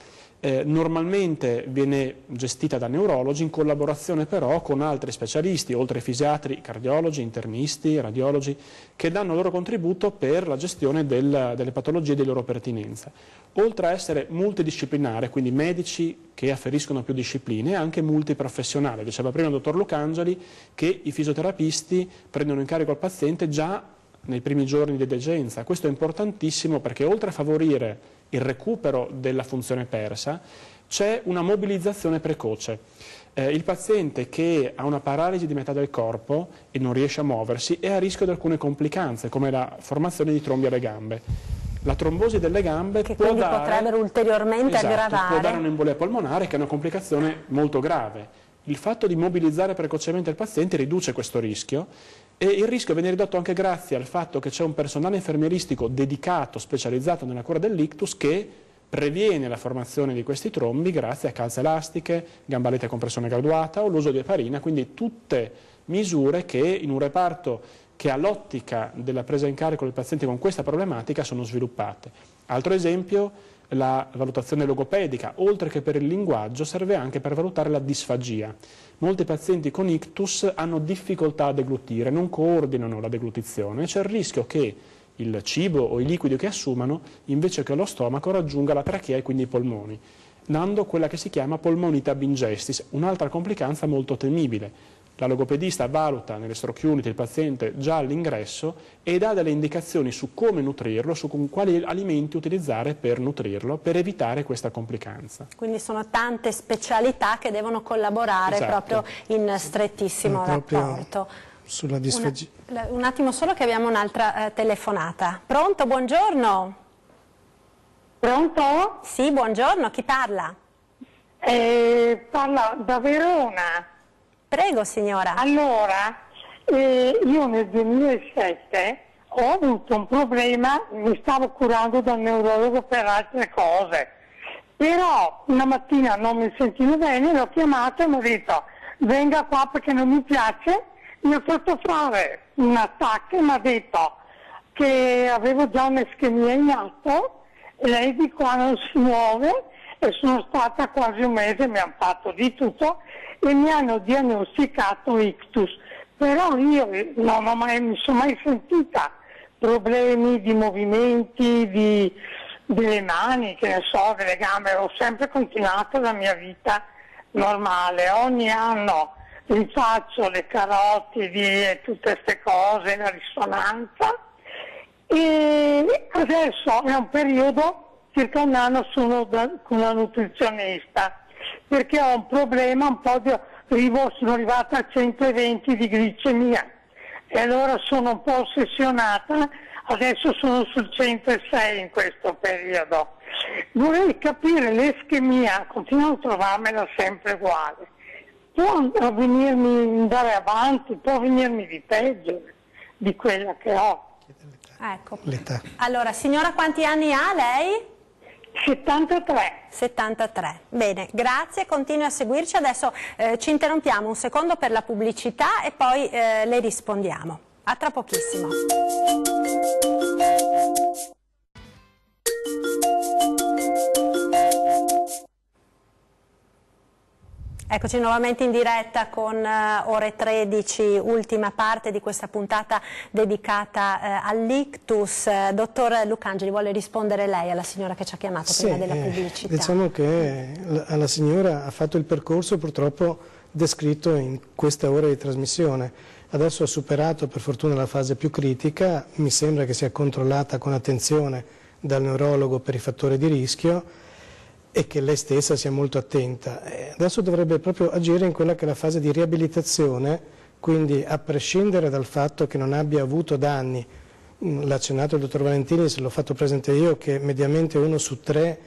Normalmente viene gestita da neurologi in collaborazione però con altri specialisti, oltre ai fisiatri, cardiologi, internisti, radiologi, che danno il loro contributo per la gestione delle patologie di loro pertinenza. Oltre a essere multidisciplinare, quindi medici che afferiscono a più discipline, è anche multiprofessionale, diceva prima il dottor Lucangeli, che i fisioterapisti prendono in carico il paziente già nei primi giorni di degenza. Questo è importantissimo perché oltre a favorire il recupero della funzione persa, c'è una mobilizzazione precoce. Il paziente che ha una paralisi di metà del corpo e non riesce a muoversi è a rischio di alcune complicanze, come la formazione di trombi alle gambe. La trombosi delle gambe che quindi potrebbero ulteriormente aggravare. Può dare un'embolia polmonare, che è una complicazione molto grave. Il fatto di mobilizzare precocemente il paziente riduce questo rischio, e il rischio viene ridotto anche grazie al fatto che c'è un personale infermieristico dedicato, specializzato nella cura dell'ictus, che previene la formazione di questi trombi grazie a calze elastiche, gambalete a compressione graduata o l'uso di eparina, quindi tutte misure che in un reparto che ha l'ottica della presa in carico del paziente con questa problematica sono sviluppate. Altro esempio, la valutazione logopedica, oltre che per il linguaggio, serve anche per valutare la disfagia. Molti pazienti con ictus hanno difficoltà a deglutire, non coordinano la deglutizione, c'è il rischio che il cibo o i liquidi che assumano, invece che lo stomaco, raggiunga la trachea e quindi i polmoni, dando quella che si chiama polmonite ab ingestis, un'altra complicanza molto temibile. La logopedista valuta nelle stroke unit il paziente già all'ingresso e dà delle indicazioni su come nutrirlo, su quali alimenti utilizzare per nutrirlo, per evitare questa complicanza. Quindi sono tante specialità che devono collaborare proprio in strettissimo rapporto. Sulla disfagia. Un attimo solo che abbiamo un'altra telefonata. Pronto? Buongiorno. Pronto? Sì, buongiorno. Chi parla? Parla da Verona. Prego signora. Allora, io nel 2007 ho avuto un problema, mi stavo curando dal neurologo per altre cose, però una mattina non mi sentivo bene, l'ho chiamato e mi ha detto venga qua perché non mi piace. Mi ha fatto fare un attacco e mi ha detto che avevo già un'ischemia in atto e lei di qua non si muove, e sono stata quasi un mese, mi hanno fatto di tutto e mi hanno diagnosticato ictus, però io non mi sono mai sentita problemi di movimenti, delle mani, che ne so, delle gambe, ho sempre continuato la mia vita normale, ogni anno rifaccio le carotidi e tutte queste cose, la risonanza, e adesso è un periodo, circa un anno, sono con una nutrizionista perché ho un problema, sono arrivata a 120 di glicemia e allora sono un po' ossessionata, adesso sono sul 106 in questo periodo. Vorrei capire l'ischemia, continuo a trovarmela sempre uguale. Può venirmi andare avanti, può venirmi di peggio di quella che ho. Ecco. L'età. Allora, signora, quanti anni ha lei? 73. 73. Bene, grazie, continui a seguirci. Adesso ci interrompiamo un secondo per la pubblicità e poi le rispondiamo. A tra pochissimo. Eccoci nuovamente in diretta con Ore 13, ultima parte di questa puntata dedicata all'ictus. Dottor Lucangeli, vuole rispondere lei alla signora che ci ha chiamato prima della pubblicità? Diciamo che la signora ha fatto il percorso purtroppo descritto in queste ore di trasmissione. Adesso ha superato per fortuna la fase più critica, mi sembra che sia controllata con attenzione dal neurologo per i fattori di rischio e che lei stessa sia molto attenta. Adesso dovrebbe proprio agire in quella che è la fase di riabilitazione, quindi a prescindere dal fatto che non abbia avuto danni, l'ha accennato il dottor Valentini, se l'ho fatto presente io, che mediamente 1 su 3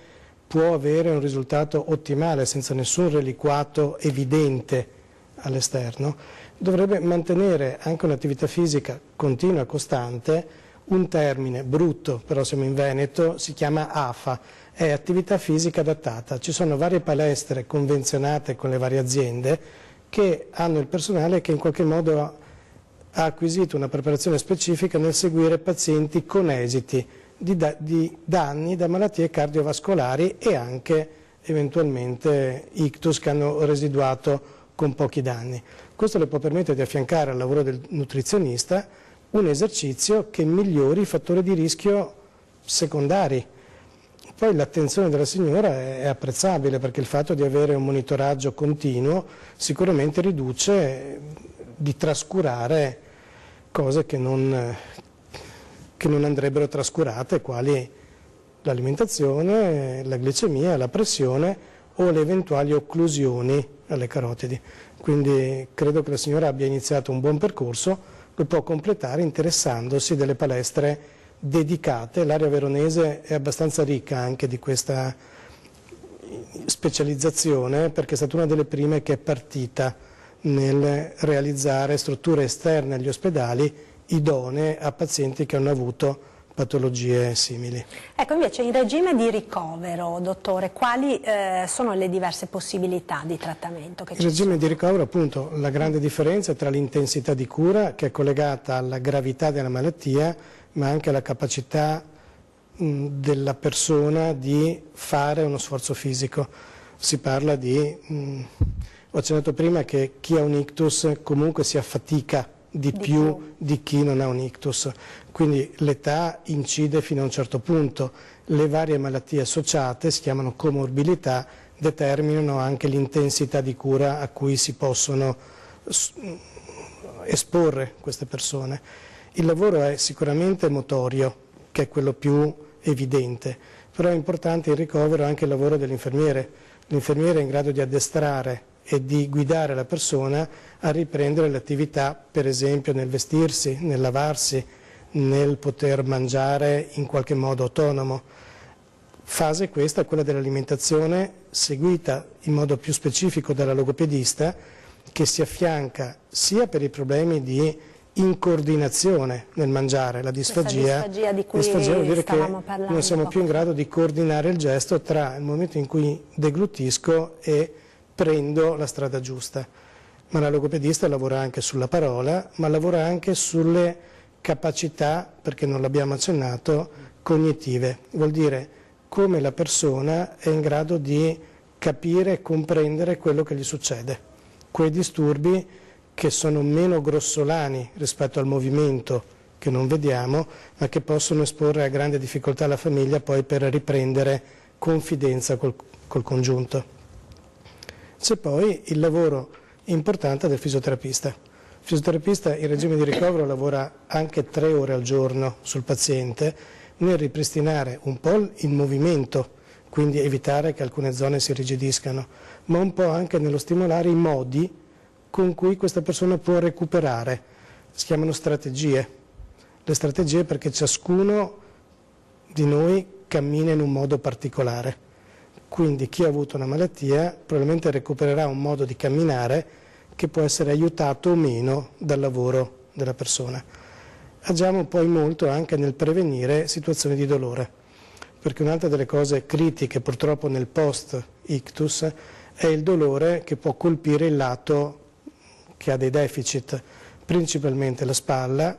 può avere un risultato ottimale senza nessun reliquato evidente all'esterno, dovrebbe mantenere anche un'attività fisica continua, costante. Un termine brutto, però siamo in Veneto, si chiama AFA, è attività fisica adattata. Ci sono varie palestre convenzionate con le varie aziende che hanno il personale che in qualche modo ha acquisito una preparazione specifica nel seguire pazienti con esiti di danni da malattie cardiovascolari e anche eventualmente ictus che hanno residuato con pochi danni. Questo le può permettere di affiancare al lavoro del nutrizionista un esercizio che migliori i fattori di rischio secondari. Poi l'attenzione della signora è apprezzabile, perché il fatto di avere un monitoraggio continuo sicuramente riduce di trascurare cose che non andrebbero trascurate, quali l'alimentazione, la glicemia, la pressione o le eventuali occlusioni alle carotidi. Quindi credo che la signora abbia iniziato un buon percorso, lo può completare interessandosi delle palestre dedicate. L'area veronese è abbastanza ricca anche di questa specializzazione, perché è stata una delle prime che è partita nel realizzare strutture esterne agli ospedali idonee a pazienti che hanno avuto patologie simili. Ecco, invece in regime di ricovero, dottore, quali sono le diverse possibilità di trattamento che ci sono? Il regime di ricovero, appunto, la grande differenza tra l'intensità di cura, che è collegata alla gravità della malattia, ma anche alla capacità della persona di fare uno sforzo fisico. Si parla di, ho accennato prima che chi ha un ictus comunque si affatica di più di chi non ha un ictus, quindi l'età incide fino a un certo punto, le varie malattie associate, si chiamano comorbilità, determinano anche l'intensità di cura a cui si possono esporre queste persone. Il lavoro è sicuramente motorio, che è quello più evidente, però è importante in ricovero anche il lavoro dell'infermiere. L'infermiere è in grado di addestrare e di guidare la persona a riprendere l'attività, per esempio nel vestirsi, nel lavarsi, nel poter mangiare in qualche modo autonomo. Fase questa è quella dell'alimentazione, seguita in modo più specifico dalla logopedista, che si affianca sia per i problemi di incoordinazione nel mangiare, la disfagia di cui vuol dire che parlando, non siamo più in grado di coordinare il gesto tra il momento in cui deglutisco e prendo la strada giusta. Ma la logopedista lavora anche sulla parola, ma lavora anche sulle capacità, perché non l'abbiamo accennato, cognitive. Vuol dire come la persona è in grado di capire e comprendere quello che gli succede. Quei disturbi che sono meno grossolani rispetto al movimento che non vediamo, ma che possono esporre a grande difficoltà la famiglia poi per riprendere confidenza col congiunto. C'è poi il lavoro importante del fisioterapista. Il fisioterapista in regime di ricovero lavora anche 3 ore al giorno sul paziente nel ripristinare un po' il movimento, quindi evitare che alcune zone si irrigidiscano, ma un po' anche nello stimolare i modi con cui questa persona può recuperare. Si chiamano strategie. Le strategie perché ciascuno di noi cammina in un modo particolare. Quindi chi ha avuto una malattia probabilmente recupererà un modo di camminare che può essere aiutato o meno dal lavoro della persona. Agiamo poi molto anche nel prevenire situazioni di dolore, perché un'altra delle cose critiche purtroppo nel post-ictus è il dolore che può colpire il lato che ha dei deficit, principalmente la spalla,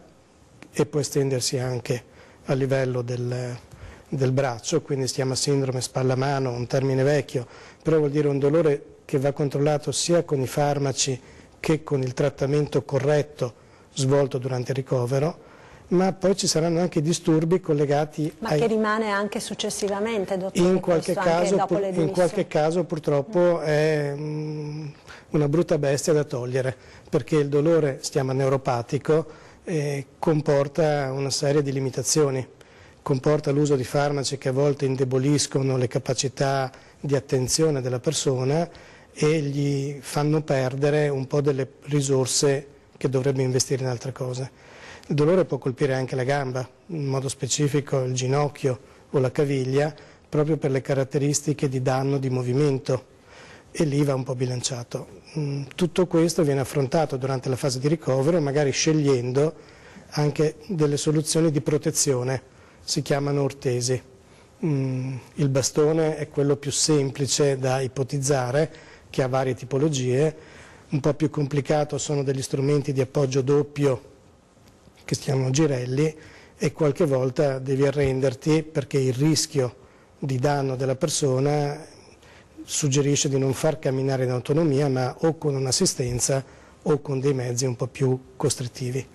e può estendersi anche a livello del braccio, quindi si chiama sindrome spalla-mano, un termine vecchio, però vuol dire un dolore che va controllato sia con i farmaci che con il trattamento corretto svolto durante il ricovero, ma poi ci saranno anche disturbi collegati che rimane anche successivamente, dottore? In qualche caso purtroppo è una brutta bestia da togliere, perché il dolore, si chiama neuropatico, comporta una serie di limitazioni. Comporta l'uso di farmaci che a volte indeboliscono le capacità di attenzione della persona e gli fanno perdere un po' delle risorse che dovrebbe investire in altre cose. Il dolore può colpire anche la gamba, in modo specifico il ginocchio o la caviglia, proprio per le caratteristiche di danno di movimento, e lì va un po' bilanciato. Tutto questo viene affrontato durante la fase di ricovero, magari scegliendo anche delle soluzioni di protezione. Si chiamano ortesi. Il bastone è quello più semplice da ipotizzare, che ha varie tipologie. Un po' più complicato sono degli strumenti di appoggio doppio che si chiamano girelli, e qualche volta devi arrenderti perché il rischio di danno della persona suggerisce di non far camminare in autonomia, ma o con un'assistenza o con dei mezzi un po' più costrittivi.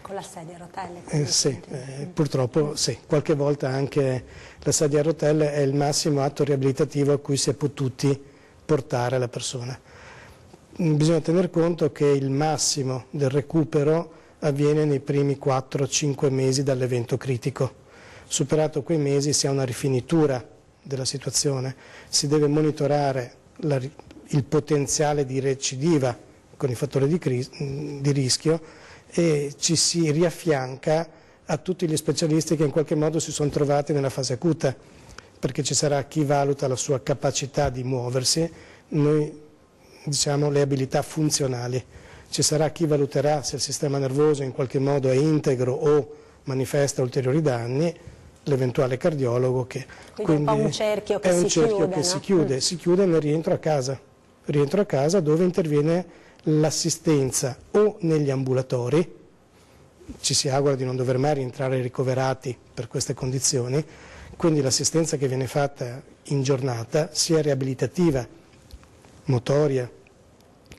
con la sedia a rotelle. Sì, purtroppo sì, qualche volta anche la sedia a rotelle è il massimo atto riabilitativo a cui si è potuti portare la persona. Bisogna tener conto che il massimo del recupero avviene nei primi 4-5 mesi dall'evento critico. Superato quei mesi si ha una rifinitura della situazione, si deve monitorare il potenziale di recidiva con i fattori di rischio e ci si riaffianca a tutti gli specialisti che in qualche modo si sono trovati nella fase acuta, perché ci sarà chi valuta la sua capacità di muoversi, noi diciamo le abilità funzionali, ci sarà chi valuterà se il sistema nervoso in qualche modo è integro o manifesta ulteriori danni, l'eventuale cardiologo che quindi è un po' un cerchio che si chiude, si chiude nel rientro a casa dove interviene l'assistenza o negli ambulatori, ci si augura di non dover mai rientrare ricoverati per queste condizioni, quindi l'assistenza che viene fatta in giornata sia riabilitativa, motoria,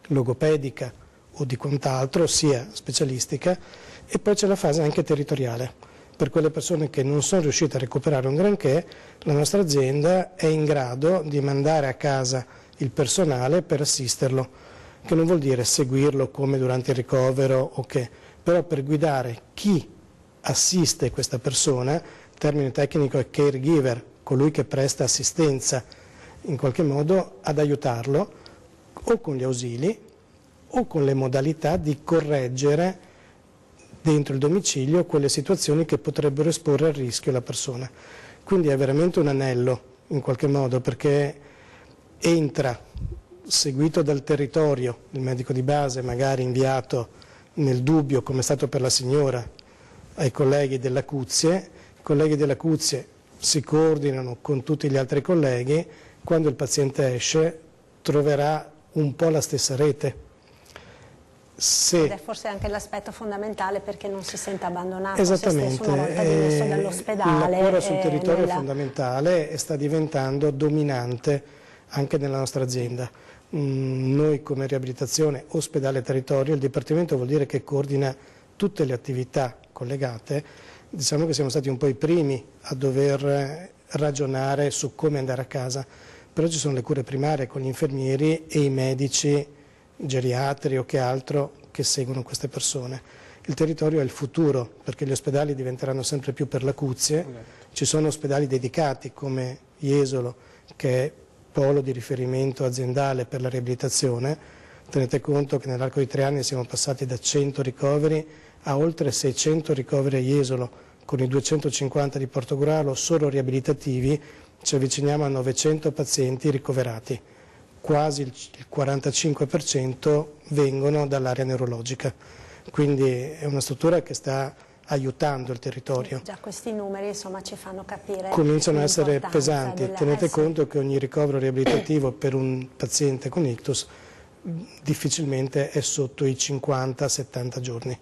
logopedica o di quant'altro, sia specialistica, e poi c'è la fase anche territoriale. Per quelle persone che non sono riuscite a recuperare un granché, la nostra azienda è in grado di mandare a casa il personale per assisterlo, che non vuol dire seguirlo come durante il ricovero, però per guidare chi assiste questa persona, il termine tecnico è caregiver, colui che presta assistenza in qualche modo ad aiutarlo o con gli ausili o con le modalità di correggere dentro il domicilio quelle situazioni che potrebbero esporre a rischio la persona. Quindi è veramente un anello in qualche modo, perché entra seguito dal territorio, il medico di base magari inviato nel dubbio, come è stato per la signora, ai colleghi dell'acuzie, i colleghi dell'acuzie si coordinano con tutti gli altri colleghi, quando il paziente esce troverà un po' la stessa rete. Ed è forse anche l'aspetto fondamentale perché non si sente abbandonato esattamente, se stesso una volta dimesso dall'ospedale. La cura sul territorio è fondamentale e sta diventando dominante anche nella nostra azienda. Noi come riabilitazione ospedale territorio, il Dipartimento vuol dire che coordina tutte le attività collegate, diciamo che siamo stati un po' i primi a dover ragionare su come andare a casa, però ci sono le cure primarie con gli infermieri e i medici geriatri o che altro che seguono queste persone. Il territorio è il futuro, perché gli ospedali diventeranno sempre più per l'acuzie, ci sono ospedali dedicati come Jesolo, che è polo di riferimento aziendale per la riabilitazione. Tenete conto che nell'arco di 3 anni siamo passati da 100 ricoveri a oltre 600 ricoveri a Jesolo, con i 250 di Portogruaro solo riabilitativi ci avviciniamo a 900 pazienti ricoverati. Quasi il 45% vengono dall'area neurologica, quindi è una struttura che sta aiutando il territorio. Già questi numeri insomma ci fanno capire. Cominciano a essere pesanti, tenete conto che ogni ricovero riabilitativo per un paziente con ictus difficilmente è sotto i 50-70 giorni.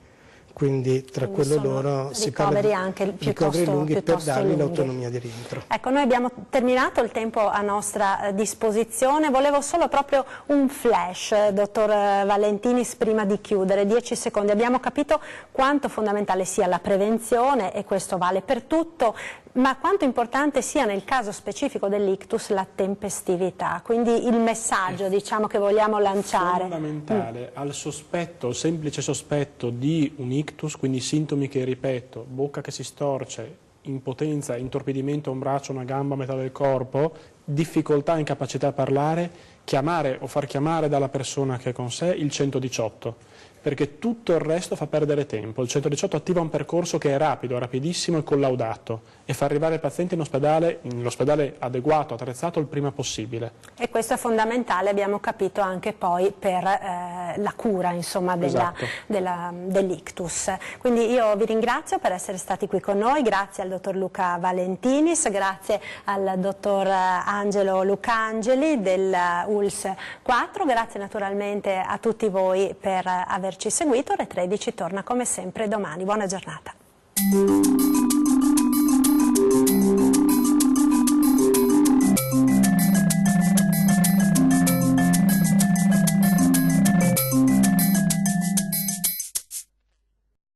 Quindi tra quello loro si parla di ricoveri lunghi per dargli l'autonomia di rientro. Ecco, noi abbiamo terminato il tempo a nostra disposizione, volevo solo proprio un flash, dottor Valentinis, prima di chiudere, 10 secondi. Abbiamo capito quanto fondamentale sia la prevenzione, e questo vale per tutto, ma quanto importante sia nel caso specifico dell'ictus la tempestività, quindi il messaggio diciamo che vogliamo lanciare. È fondamentale al sospetto, semplice sospetto di un ictus, quindi sintomi che ripeto, bocca che si storce, impotenza, intorpidimento a un braccio, una gamba, a metà del corpo, difficoltà, incapacità a parlare, chiamare o far chiamare dalla persona che è con sé il 118. Perché tutto il resto fa perdere tempo. Il 118 attiva un percorso che è rapido, rapidissimo e collaudato e fa arrivare il paziente in ospedale, nell'ospedale adeguato, attrezzato il prima possibile. E questo è fondamentale, abbiamo capito, anche poi per la cura insomma, dell'ictus. Quindi io vi ringrazio per essere stati qui con noi, grazie al dottor Luca Valentinis, grazie al dottor Angelo Lucangeli del ULSS 4, grazie naturalmente a tutti voi per averci seguito. Ore 13 torna come sempre domani. Buona giornata.